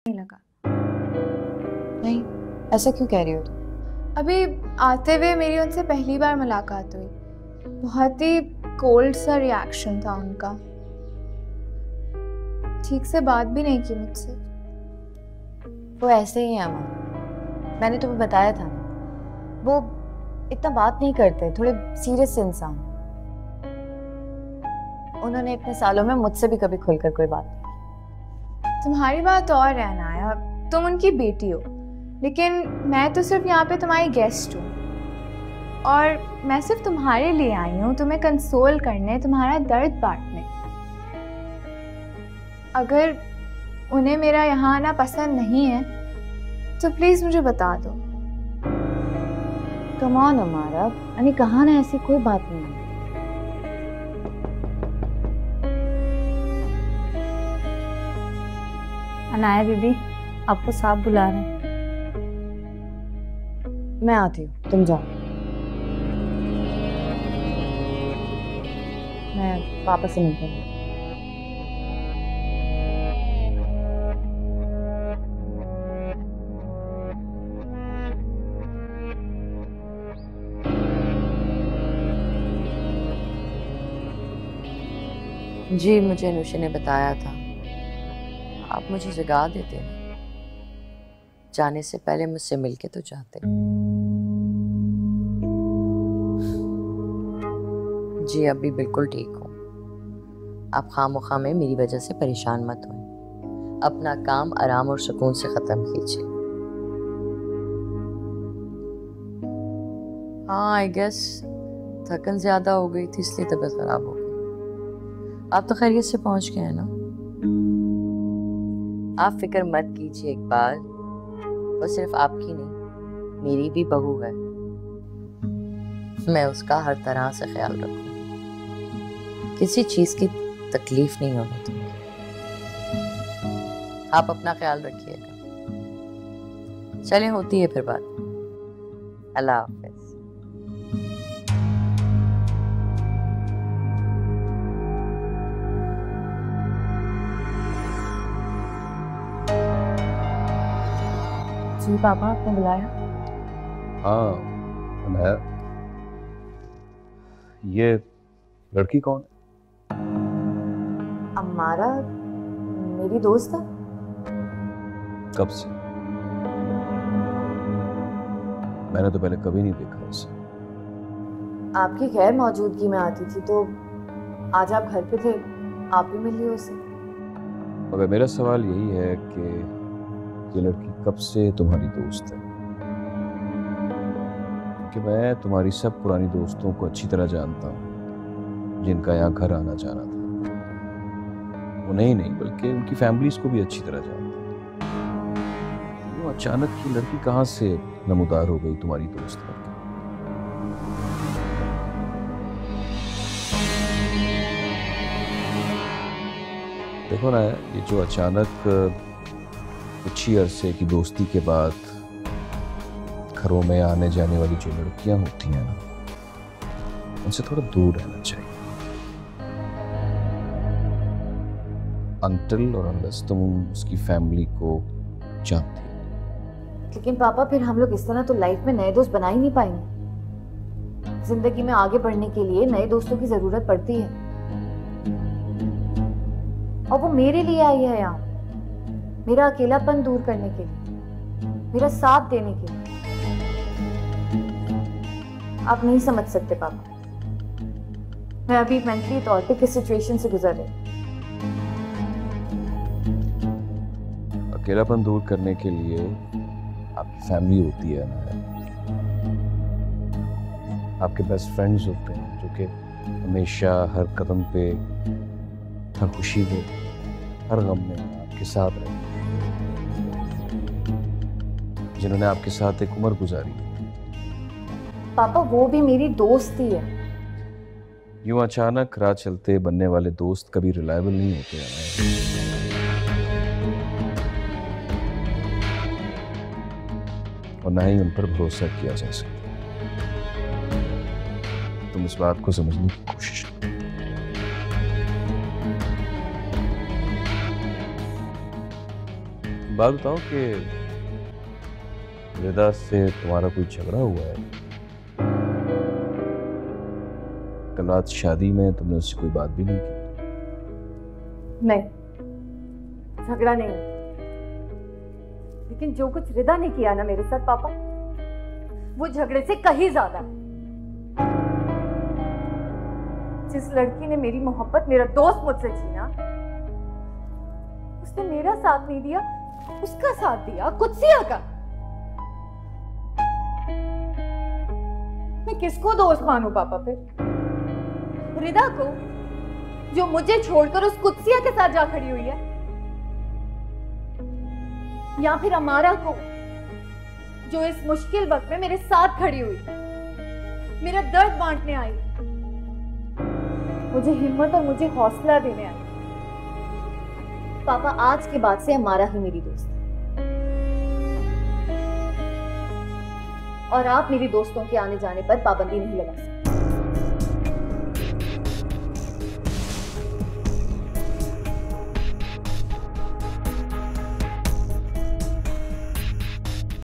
नहीं लगा। नहीं, ऐसा क्यों कह रही हो तुम? अभी आते हुए मेरी उनसे पहली बार मुलाकात हुई, बहुत ही कोल्ड सा रिएक्शन था उनका, ठीक से बात भी नहीं की मुझसे। वो ऐसे ही है अमन, मैंने तुम्हें बताया था ना, वो इतना बात नहीं करते, थोड़े सीरियस इंसान। उन्होंने इतने सालों में मुझसे भी कभी खुलकर कोई बात नहीं की। तुम्हारी बात और है नाया, तुम उनकी बेटी हो, लेकिन मैं तो सिर्फ यहाँ पे तुम्हारी गेस्ट हूँ और मैं सिर्फ तुम्हारे लिए आई हूँ, तुम्हें कंसोल करने, तुम्हारा दर्द बांटने। अगर उन्हें मेरा यहाँ आना पसंद नहीं है तो प्लीज मुझे बता दो। कम ऑन अमारा, मैंने कहा ना ऐसी कोई बात नहीं है। अनाया बीबी आपको साहब बुला रहे हैं। मैं आती हूँ, तुम जाओ, मैं वापस से मिलती हूँ। जी, मुझे अनुषा ने बताया था, आप मुझे जगा देते ना, जाने से पहले मुझसे मिलके तो जाते। जी अभी बिल्कुल ठीक हूँ, आप खामोखा में मेरी वजह से परेशान मत हो, अपना काम आराम और सुकून से खत्म कीजिए। हाँ आई गेस थकन ज्यादा हो गई थी इसलिए तबीयत खराब हो गई। आप तो खैरियत से पहुंच गए हैं ना? आप फिक्र मत कीजिए इकबाल, वो सिर्फ आपकी नहीं मेरी भी बहू है, मैं उसका हर तरह से ख्याल रखूंगी, किसी चीज की तकलीफ नहीं होने दूंगी। आप अपना ख्याल रखिएगा। चलें, होती है फिर बात। अल्लाह हाफिज। जी पापा, आपने बुलाया? हाँ अनाया, ये लड़की कौन है? अम्मारा मेरी दोस्त है। कब से? मैंने तो पहले कभी नहीं देखा उसे। आपकी गैर मौजूदगी में आती थी तो आज आप घर पे थे, आप भी मिली उससे। मगर मेरा सवाल यही है कि ये लड़की कब से तुम्हारी दोस्त है? कि मैं तुम्हारी सब पुरानी दोस्तों को अच्छी तरह जानता हूँ जिनका यहाँ घर आना जाना था, उन्हें ही नहीं बल्कि उनकी फैमिलीज को भी अच्छी तरह जानता हूँ। वो अचानक ये लड़की कहाँ से नमूदार हो गई तुम्हारी दोस्त बनकर? देखो ना, ये जो अचानक कुछ ही अरसे की दोस्ती के बाद घरों में आने जाने वाली जो लड़कियां होती हैं ना, उनसे थोड़ा दूर रहना चाहिए। अनटिल और अनलेस तुम उसकी फैमिली को जानती हो। लेकिन पापा फिर हम लोग इस तरह तो लाइफ में नए दोस्त बना ही नहीं पाएंगे। जिंदगी में आगे बढ़ने के लिए नए दोस्तों की जरूरत पड़ती है, और वो मेरे लिए आई है यहाँ, मेरा अकेलापन दूर करने के लिए, मेरा साथ देने के लिए। आप नहीं समझ सकते पापा, मैं अभी मेंटली तौर पे किस सिचुएशन से गुजर रही। अकेलापन दूर करने के लिए आपकी फैमिली होती है ना, आपके बेस्ट फ्रेंड्स होते हैं जो कि हमेशा हर कदम पे, हर खुशी में, हर गम में आपके साथ रहे, जिन्होंने आपके साथ एक उम्र गुजारी। पापा वो भी मेरी दोस्त ही है। यूं अचानक राह चलते बनने वाले दोस्त कभी रिलायबल नहीं होते हैं, और ना ही उन पर भरोसा किया जा सकता। तुम इस बात को समझने की कोशिश करो। बात बताओ कि रिदा से तुम्हारा कोई झगड़ा हुआ है? कल रात शादी में तुमने उससे कोई बात भी नहीं की? नहीं, झगड़ा नहीं, लेकिन जो कुछ रिदा ने किया ना मेरे साथ पापा, वो झगड़े से कहीं ज्यादा है। जिस लड़की ने मेरी मोहब्बत, मेरा दोस्त मुझसे छीना, उसने मेरा साथ नहीं दिया, उसका साथ दिया कुत्सिया का। मैं किसको दोस्त मानूं पापा फिर? रिदा को, जो मुझे छोड़कर उस कुत्सिया के साथ जा खड़ी हुई है, या फिर अमारा को, जो इस मुश्किल वक्त में मेरे साथ खड़ी हुई, मेरा दर्द बांटने आई, मुझे हिम्मत और मुझे हौसला देने आई। पापा, आज के बाद से अमारा ही मेरी दोस्त है, और आप मेरे दोस्तों के आने जाने पर पाबंदी नहीं लगा सकते।